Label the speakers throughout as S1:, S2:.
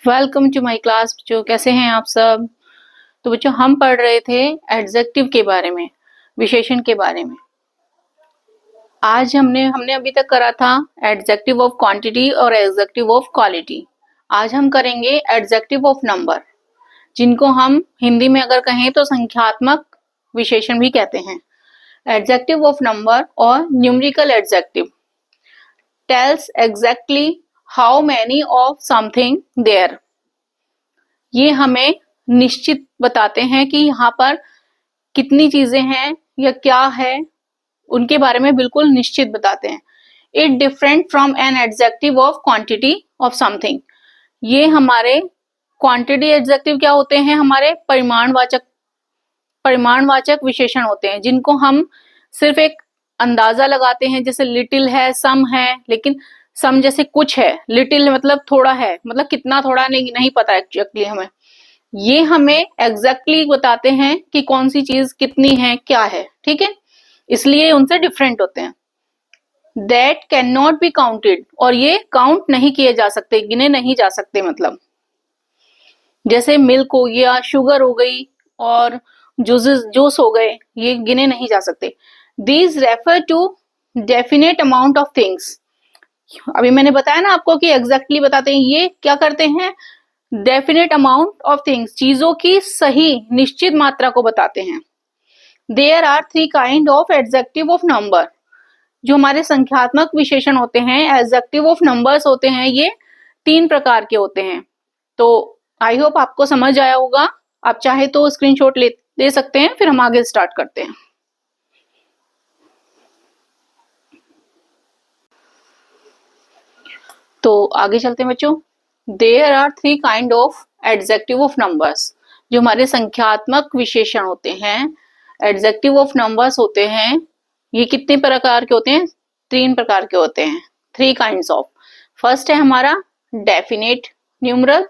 S1: Welcome to my class. बच्चों कैसे हैं आप सब। तो बच्चों हम पढ़ रहे थे एडजेक्टिव के बारे में, विशेषण के बारे में। आज हमने अभी तक करा था एडजेक्टिव ऑफ क्वांटिटी और एडजेक्टिव ऑफ क्वालिटी। आज हम करेंगे एडजेक्टिव ऑफ नंबर, जिनको हम हिंदी में अगर कहें तो संख्यात्मक विशेषण भी कहते हैं। एडजेक्टिव ऑफ नंबर और numerical adjective tells exactly how many of something there. ये हमें निश्चित बताते हैं कि यहाँ पर कितनी चीजें हैं या क्या है, उनके बारे में बिल्कुल निश्चित बताते हैं। It different from an adjective of quantity of something. ये हमारे क्वांटिटी एडजेक्टिव क्या होते हैं, हमारे परिमाणवाचक विशेषण होते हैं, जिनको हम सिर्फ एक अंदाजा लगाते हैं, जैसे लिटिल है, सम है। लेकिन सम जैसे कुछ है, लिटिल मतलब थोड़ा है, मतलब कितना थोड़ा नहीं पता एक्चुअली हमें। ये हमें एग्जैक्टली बताते हैं कि कौन सी चीज कितनी है, क्या है। ठीक है, इसलिए उनसे डिफरेंट होते हैं। That can not be counted, और ये काउंट नहीं किए जा सकते, गिने नहीं जा सकते। मतलब जैसे मिल्क हो गया, शुगर हो गई और जूस हो गए, ये गिने नहीं जा सकते। These refer to definite amount of things. अभी मैंने बताया ना आपको कि एग्जैक्टली बताते हैं। ये क्या करते हैं, डेफिनेट अमाउंट ऑफ थिंग्स, चीजों की सही निश्चित मात्रा को बताते हैं। There are 3 kind of adjective of number. जो हमारे संख्यात्मक विशेषण होते हैं, एडजेक्टिव ऑफ नंबर्स होते हैं, ये 3 प्रकार के होते हैं। तो आई होप आपको समझ आया होगा। आप चाहे तो स्क्रीनशॉट ले सकते हैं, फिर हम आगे स्टार्ट करते हैं। तो आगे चलते हैं बच्चों। There are 3 kind of adjective of numbers. जो हमारे संख्यात्मक विशेषण होते हैं, एडजेक्टिव ऑफ नंबर्स होते हैं, ये कितने प्रकार के होते हैं, 3 प्रकार के होते हैं। 3 काइंड्स ऑफ। फर्स्ट है हमारा डेफिनेट न्यूमरल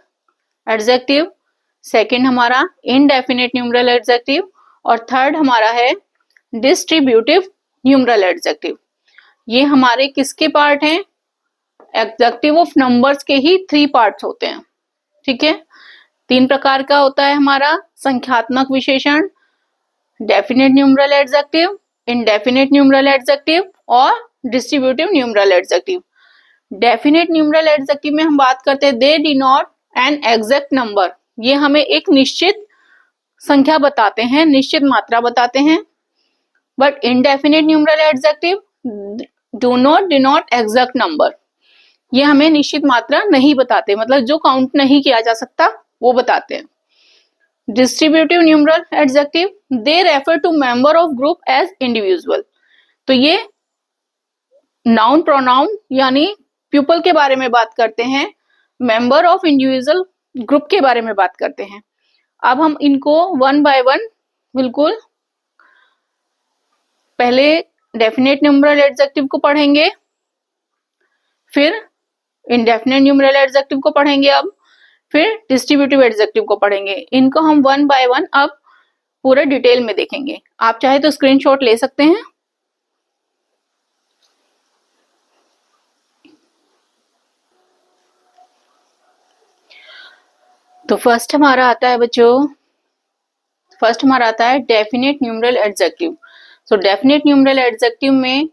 S1: एडजेक्टिव, सेकंड हमारा इनडेफिनेट न्यूमरल एडजेक्टिव, और थर्ड हमारा है डिस्ट्रीब्यूटिव न्यूमरल एडजेक्टिव। ये हमारे किसके पार्ट हैं, एडजेक्टिव ऑफ नंबर्स के ही 3 पार्ट्स होते हैं। ठीक है, 3 प्रकार का होता है हमारा संख्यात्मक विशेषण, definite numeral adjective, indefinite numeral adjective और distributive numeral adjective. Definite numeral adjective में हम बात करते हैं they denote an exact number. ये हमें एक निश्चित संख्या बताते हैं, निश्चित मात्रा बताते हैं। But indefinite numeral adjective do not denote exact number. ये हमें निश्चित मात्रा नहीं बताते, मतलब जो काउंट नहीं किया जा सकता वो बताते हैं। Distributive numeral adjective they refer to member of group as individual. तो ये नाउन प्रोनाउन यानी पीपल के बारे में बात करते हैं, मेंबर ऑफ इंडिविजुअल ग्रुप के बारे में बात करते हैं। अब हम इनको वन बाय वन बिल्कुल पहले डेफिनेट न्यूमरल एडजेक्टिव को पढ़ेंगे, फिर इंडेफिनेट न्यूमरल एडजेक्टिव को पढ़ेंगे, अब फिर डिस्ट्रीब्यूटिव एडजेक्टिव को पढ़ेंगे। इनको हम वन बाय वन अब पूरे डिटेल में देखेंगे। आप चाहे तो स्क्रीनशॉट ले सकते हैं। तो फर्स्ट हमारा आता है बच्चों, फर्स्ट हमारा आता है डेफिनेट न्यूमरल एडजेक्टिव। सो डेफिनेट न्यूमरल एडजेक्टिव में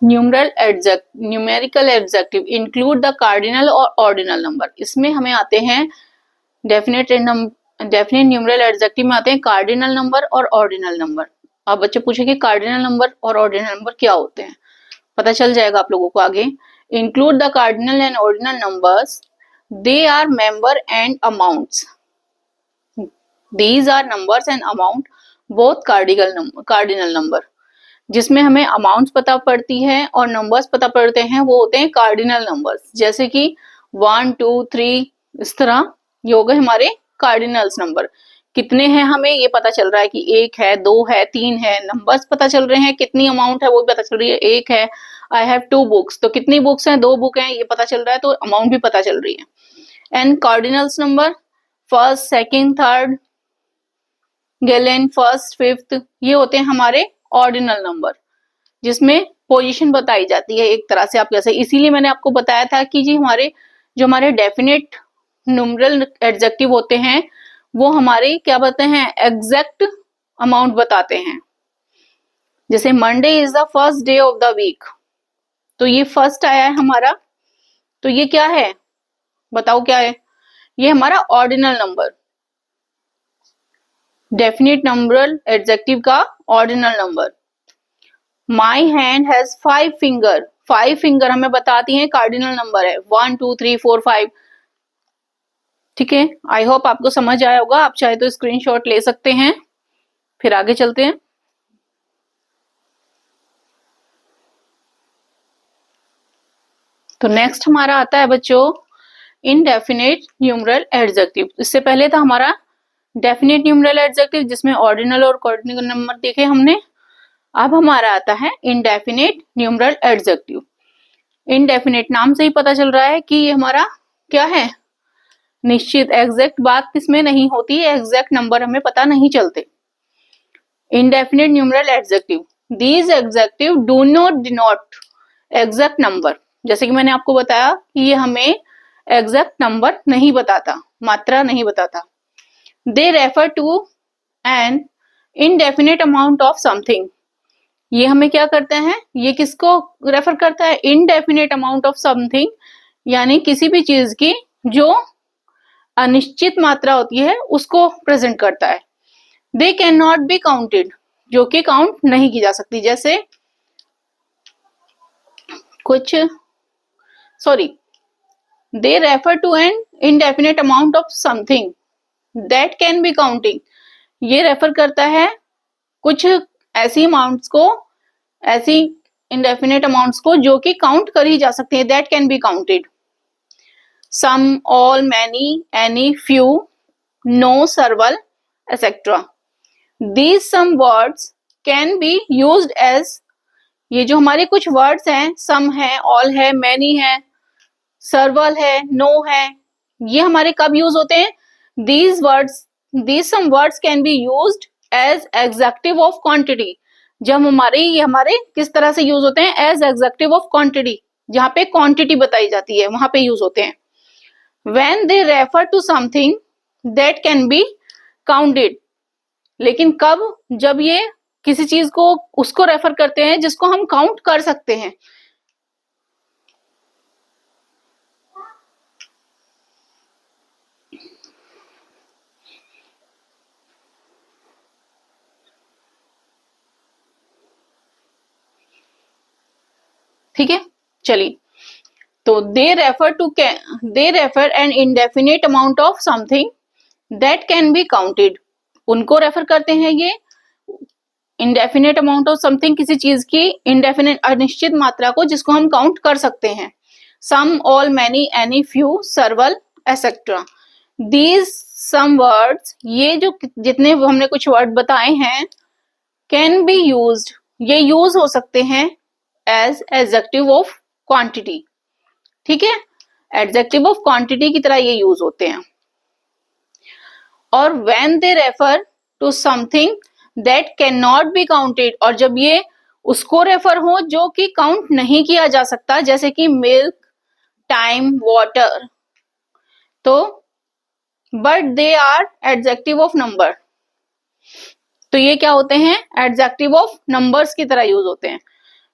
S1: numerical adjective include the cardinal और ऑर्डिनल नंबर। इसमें हमें आते हैं डेफिनेट न्यूमरल एडजेक्टिव में आते हैं कार्डिनल नंबर और ऑर्डिनल नंबर। अब बच्चे पूछेंगे कार्डिनल नंबर और ऑर्डिनल नंबर क्या होते हैं, पता चल जाएगा आप लोगों को आगे। Include the cardinal and ordinal numbers, they are member and amounts. These are numbers and amount both cardinal number. जिसमें हमें अमाउंट्स पता पड़ती है और नंबर्स पता पड़ते हैं, वो होते हैं कार्डिनल नंबर्स। जैसे कि 1 2 3 इस तरह, ये हो गए हमारे कार्डिनल्स नंबर। कितने हैं हमें ये पता चल रहा है कि 1 है, 2 है, 3 है। नंबर्स पता चल रहे हैं, कितनी अमाउंट है वो भी पता चल रही है, 1 है। आई हैव 2 बुक्स, तो कितनी बुक्स हैं, 2 बुक हैं, ये पता चल रहा है, तो अमाउंट भी पता चल रही है। And cardinals number first, second, third, Galen, first, fifth, ये होते हैं हमारे ऑर्डिनल नंबर, जिसमें पोजीशन बताई जाती है एक तरह से आप कैसे। इसीलिए मैंने आपको बताया था कि जी हमारे जो हमारे डेफिनेट न्यूमरल एडजेक्टिव होते हैं वो हमारे क्या बताते हैं, एग्जैक्ट अमाउंट बताते हैं। जैसे Monday is the first day of the week, तो ये फर्स्ट आया है हमारा, तो ये क्या है बताओ क्या है, ये हमारा ordinal number, definite numeral adjective का ordinal number. My hand has 5 finger, 5 finger हमें बताती है कार्डिनल नंबर है, 1 2 3 4 5। ठीक है, आई होप आपको समझ आया होगा, आप चाहे तो स्क्रीनशॉट ले सकते हैं। फिर आगे चलते हैं। तो नेक्स्ट हमारा आता है बच्चों इनडेफिनेट न्यूमरल एडजेक्टिव। इससे पहले था हमारा डेफिनेट न्यूमरल एडजेक्टिव जिसमें ऑर्डिनल और कॉर्डिनल नंबर देखे हमने। अब हमारा आता है इनडेफिनेट न्यूमरल एडजेक्टिव। इनडेफिनेट नाम से ही पता चल रहा है कि ये हमारा क्या है, निश्चित, एग्जैक्ट बात किसमें नहीं होती है, एग्जैक्ट नंबर हमें पता नहीं चलते। Indefinite numeral adjective, these adjective do not denote exact number. जैसे कि मैंने आपको बताया कि ये हमें एग्जैक्ट नंबर नहीं बताता, मात्रा नहीं बताता। They refer to an indefinite amount of something, ये हमें क्या करते हैं, ये किसको रेफर करता है, इनडेफिनेट अमाउंट ऑफ समथिंग, यानी किसी भी चीज की जो अनिश्चित मात्रा होती है उसको प्रेजेंट करता है। They can not be counted, जो कि काउंट नहीं की जा सकती। जैसे कुछ they refer to an indefinite amount of something that can be counting, ये रेफर करता है कुछ ऐसी अमाउंट्स को, ऐसी इनडेफिनेट अमाउंट्स को जो कि काउंट कर ही जा सकते हैं, that can be counted. Some, all, many, any, few, no, several, etcetera. These some words can be used as, ये जो हमारे कुछ वर्ड्स हैं, सम है, ऑल है, मैनी है, सर्वल है, नो है, ये हमारे कब यूज होते हैं, these some words can be used as adjective of quantity, जब ये हमारे किस तरह से यूज होते हैं, as adjective of quantity, जहां पे क्वांटिटी बताई जाती है वहां पे यूज होते हैं। when they refer to something that can be counted, लेकिन कब, जब ये किसी चीज को उसको रेफर करते हैं जिसको हम काउंट कर सकते हैं। ठीक है, चलिए, तो they refer an indefinite amount of something that can be counted, उनको रेफर करते हैं ये इनडेफिनेट अमाउंट ऑफ समथिंग, किसी चीज की इनडेफिनेट अनिश्चित मात्रा को जिसको हम काउंट कर सकते हैं। Some, all, many, any, few, several, etcetera. These some words, ये जो जितने हमने कुछ वर्ड बताए हैं, कैन बी यूज्ड, ये यूज हो सकते हैं एज एडजेक्टिव ऑफ क्वांटिटी। ठीक है, एडजेक्टिव ऑफ क्वांटिटी की तरह ये यूज होते हैं। और when they refer to something that can not be counted, और जब ये उसको रेफर हो जो कि काउंट नहीं किया जा सकता, जैसे कि मिल्क, टाइम, वाटर, तो but they are adjective of number, तो ये क्या होते हैं, एडजेक्टिव ऑफ नंबर्स की तरह यूज होते हैं।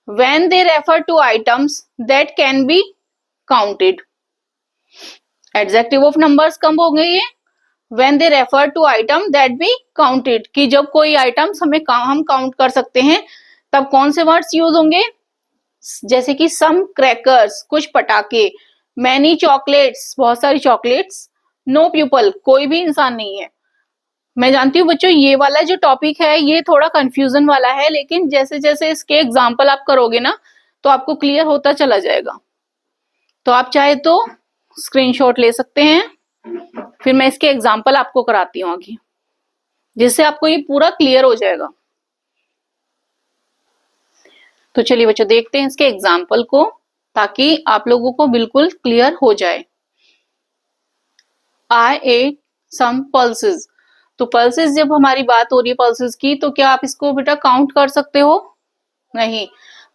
S1: when they refer to items that can be counted, adjective of numbers कब होंगे ये, when they refer to item that be counted, कि जब कोई आइटम्स हम काउंट कर सकते हैं तब कौन से वर्ड्स यूज होंगे, जैसे कि some crackers, कुछ पटाखे, many chocolates, बहुत सारी चॉकलेट्स, no pupil, कोई भी इंसान नहीं है। मैं जानती हूँ बच्चों ये वाला जो टॉपिक है ये थोड़ा कंफ्यूजन वाला है, लेकिन जैसे जैसे इसके एग्जाम्पल आप करोगे ना तो आपको क्लियर होता चला जाएगा। तो आप चाहे तो स्क्रीनशॉट ले सकते हैं, फिर मैं इसके एग्जाम्पल आपको कराती हूँ आगे, जिससे आपको ये पूरा क्लियर हो जाएगा। तो चलिए बच्चों देखते हैं इसके एग्जाम्पल को, ताकि आप लोगों को बिल्कुल क्लियर हो जाए। I ate some pulses, तो पल्सेस, जब हमारी बात हो रही है पल्सेस की, तो क्या आप इसको बेटा काउंट कर सकते हो, नहीं,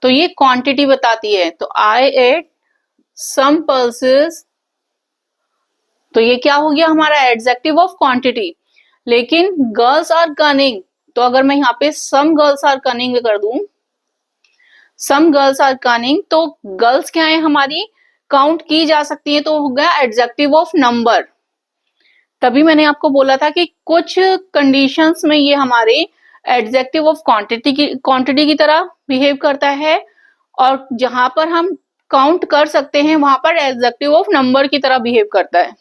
S1: तो ये क्वांटिटी बताती है। तो आई एट सम पल्सेस तो ये क्या हो गया हमारा एडजेक्टिव ऑफ क्वांटिटी। लेकिन गर्ल्स आर कनिंग, तो अगर मैं यहाँ पे सम गर्ल्स आर कनिंग कर दूं, सम गर्ल्स आर कनिंग, तो गर्ल्स क्या है हमारी, काउंट की जा सकती है, तो हो गया एडजेक्टिव ऑफ नंबर। तभी मैंने आपको बोला था कि कुछ कंडीशंस में ये हमारे एडजेक्टिव ऑफ क्वांटिटी की तरह बिहेव करता है, और जहां पर हम काउंट कर सकते हैं वहां पर एडजेक्टिव ऑफ नंबर की तरह बिहेव करता है।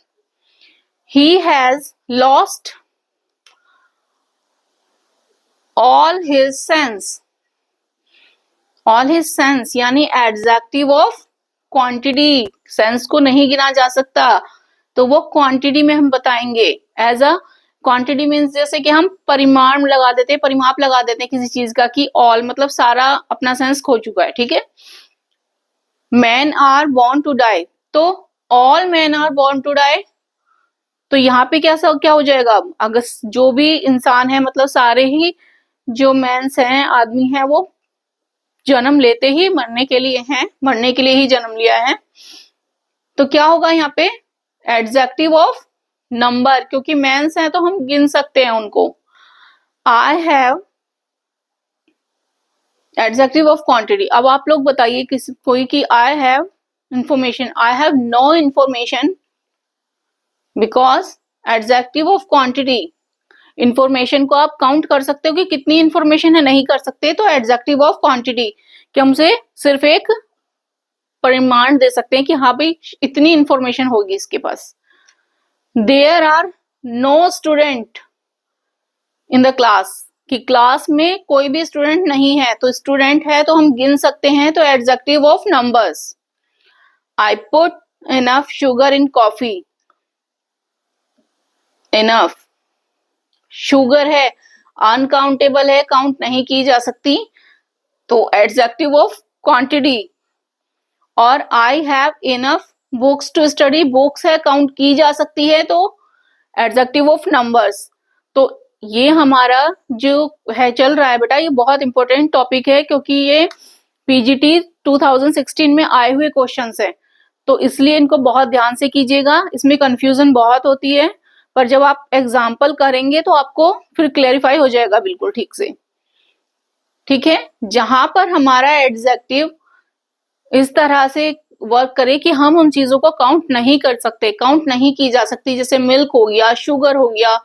S1: He has lost all his sense, all his sense यानी एडजेक्टिव ऑफ क्वांटिटी, सेंस को नहीं गिना जा सकता, तो वो क्वांटिटी में हम बताएंगे एज अ क्वांटिटी मीन्स जैसे कि हम परिमाण लगा देते हैं, परिमाप लगा देते हैं किसी चीज का, कि ऑल मतलब सारा अपना सेंस खो चुका है, ठीक है। Man are born to die, तो all man are born to die, तो यहाँ पे क्या हो जाएगा, अगर जो भी इंसान है मतलब सारे ही जो मैंस हैं, आदमी हैं, वो जन्म लेते ही मरने के लिए हैं, मरने के लिए ही जन्म लिया है, तो क्या होगा यहाँ पे एडजेक्टिव ऑफ नंबर, क्योंकि मैंस हैं तो हम गिन सकते हैं उनको। I have adjective of quantity. अब आप लोग बताइए किसी कोई कि I have information, I have no information, because adjective of quantity, information को आप काउंट कर सकते हो कि कितनी इंफॉर्मेशन है, नहीं कर सकते, तो एडजेक्टिव ऑफ क्वांटिटी कि हमसे सिर्फ एक परिमाण दे सकते हैं कि हाँ भाई इतनी इंफॉर्मेशन होगी इसके पास। There are no student in the class, कि क्लास में कोई भी स्टूडेंट नहीं है, तो स्टूडेंट है तो हम गिन सकते हैं, तो adjective of numbers. I put enough sugar in coffee, enough sugar है, अनकाउंटेबल है, काउंट नहीं की जा सकती, तो एडजेक्टिव ऑफ क्वांटिटी। और I have enough books to study, books है, काउंट की जा सकती है, तो एडजेक्टिव ऑफ नंबर्स। तो ये हमारा जो है चल रहा है बेटा, ये बहुत इंपॉर्टेंट टॉपिक है, क्योंकि ये पीजीटी 2016 में आए हुए क्वेश्चंस हैं, तो इसलिए इनको बहुत ध्यान से कीजिएगा। इसमें कंफ्यूजन बहुत होती है, पर जब आप एग्जाम्पल करेंगे तो आपको फिर क्लेरिफाई हो जाएगा बिल्कुल ठीक से, ठीक है। जहां पर हमारा एडजेक्टिव इस तरह से वर्क करे कि हम उन चीजों को काउंट नहीं कर सकते, काउंट नहीं की जा सकती, जैसे मिल्क हो गया, शुगर हो गया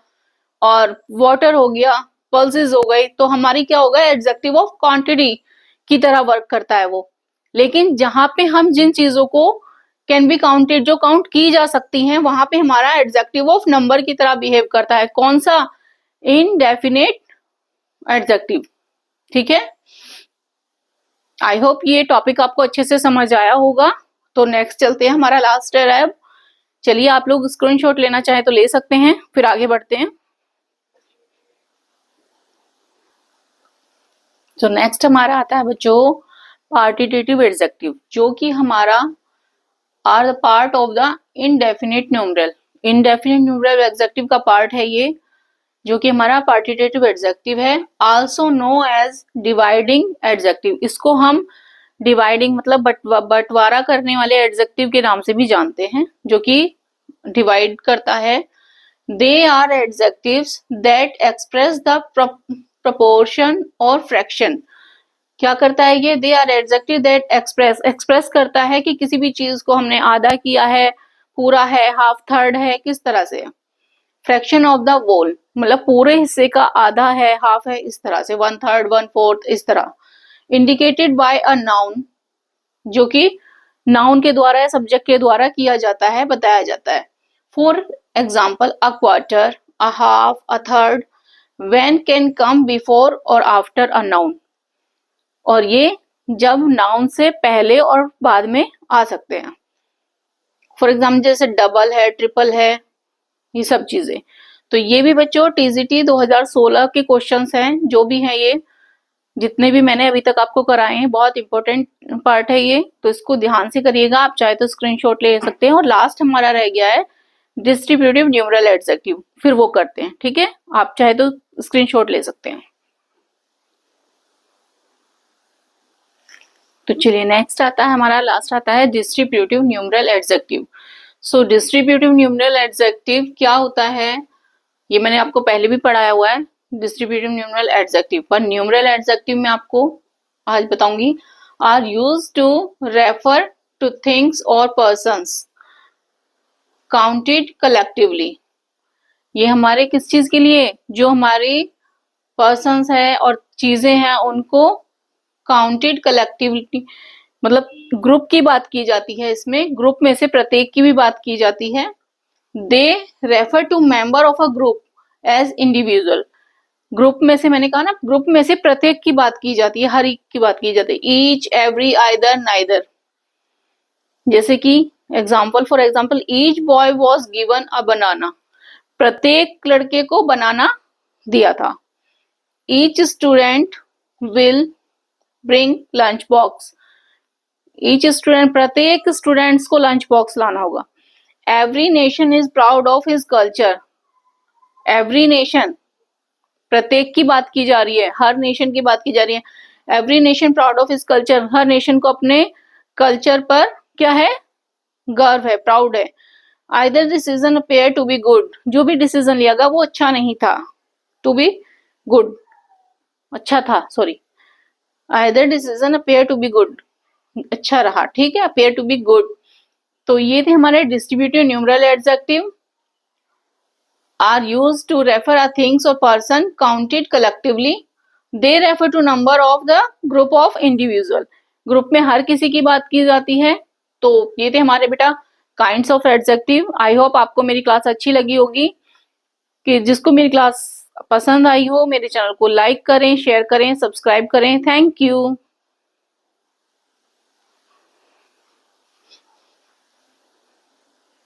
S1: और वाटर हो गया, पल्सेस हो गई, तो हमारी क्या होगा एडजेक्टिव ऑफ क्वांटिटी की तरह वर्क करता है वो। लेकिन जहां पे हम जिन चीजों को कैन बी काउंटेड, जो काउंट की जा सकती हैं, वहां पे हमारा एडजेक्टिव ऑफ नंबर की तरह बिहेव करता है। कौन सा, इनडेफिनेट एडजेक्टिव, ठीक है। आई होप ये टॉपिक आपको अच्छे से समझ आया होगा। तो नेक्स्ट चलते हैं, हमारा लास्ट है अब। चलिए आप लोग स्क्रीनशॉट लेना चाहे तो ले सकते हैं, फिर आगे बढ़ते हैं। तो नेक्स्ट हमारा आता है बच्चों पार्टिटेटिव एडजेक्टिव, जो कि हमारा are the part of the indefinite numeral. Indefinite numeral adjective का पार्ट है ये, जो कि हमारा पार्टिटेटिव एडजेक्टिव है। Also know as dividing adjective, इसको हम डिवाइडिंग मतलब बंटवारा करने वाले एडजेक्टिव के नाम से भी जानते हैं, जो कि डिवाइड करता है। They are adjectives that express the proportion और फ्रैक्शन। क्या करता है ये, they are adjective that express करता है कि किसी भी चीज को हमने आधा किया है, पूरा है, हाफ थर्ड है, किस तरह से। फ्रैक्शन ऑफ द वोल मतलब पूरे हिस्से का आधा है, हाफ है, इस तरह से, वन थर्ड, वन फोर्थ, इस तरह। इंडिकेटेड बाय अ नाउन, जो कि नाउन के द्वारा या सब्जेक्ट के द्वारा किया जाता है, बताया जाता है। For example a quarter, a half, a third, when can come before और आफ्टर अ नाउन, और ये जब नाउन से पहले और बाद में आ सकते हैं। फॉर एग्जाम्पल जैसे डबल है, ट्रिपल है, ये सब चीजें। तो ये भी बच्चों टीजीटी 2016 के क्वेश्चंस हैं, जो भी हैं ये जितने भी मैंने अभी तक आपको कराए हैं, बहुत इंपॉर्टेंट पार्ट है ये, तो इसको ध्यान से करिएगा। आप चाहे तो स्क्रीनशॉट ले सकते हैं। और लास्ट हमारा रह गया है डिस्ट्रीब्यूटिव न्यूमरल एडजेक्टिव, फिर वो करते हैं, ठीक है। आप चाहे तो स्क्रीनशॉट ले सकते हैं। तो चलिए नेक्स्ट आता है हमारा, लास्ट आता है डिस्ट्रीब्यूटिव न्यूमरल एडजेक्टिव। सो डिस्ट्रीब्यूटिव न्यूमरल एडजेक्टिव क्या होता है, ये मैंने आपको पहले भी पढ़ाया हुआ है डिस्ट्रीब्यूटिव न्यूमरल एडजेक्टिव, पर न्यूमरल एडजेक्टिव में आपको आज बताऊंगी। Are used to refer to things और पर्सन्स काउंटेड कलेक्टिवली। ये हमारे किस चीज के लिए, जो हमारी पर्सन्स है और चीजें हैं उनको काउंटेड कलेक्टिवली, मतलब ग्रुप की बात की जाती है, इसमें ग्रुप में से प्रत्येक की भी बात की जाती है। They refer to member of a group as individual. Group में से, मैंने कहा ना, ग्रुप में से प्रत्येक की बात की जाती है, हर एक की बात की जाती है। Each, every, either, neither. जैसे कि example, for example, each boy was given a banana. प्रत्येक लड़के को बनाना दिया था। Each student will bring lunch box. Each student, प्रत्येक स्टूडेंट्स को लंच बॉक्स लाना होगा। Every nation is proud of his culture. Every nation, प्रत्येक की बात की जा रही है, हर नेशन की बात की जा रही है। Every nation proud of his culture. Her nation को अपने कल्चर पर क्या है, गर्व है, प्राउड है। Either decision appear to be good. जो भी डिसीजन लिया गया वो अच्छा नहीं था। टू बी गुड, अच्छा था, sorry. Either decision appear to be good, अच्छा रहा, ठीक है, अपेयर टू बी गुड। तो ये थे हमारे distributive numeral adjective. Are used to refer a things और person counted collectively. They refer to number of the group of individual. Group में हर किसी की बात की जाती है। तो ये थे हमारे बेटा kinds of adjective. I hope आपको मेरी क्लास अच्छी लगी होगी। कि जिसको मेरी क्लास पसंद आई हो, मेरे चैनल को लाइक करें, शेयर करें, सब्सक्राइब करें। Thank you.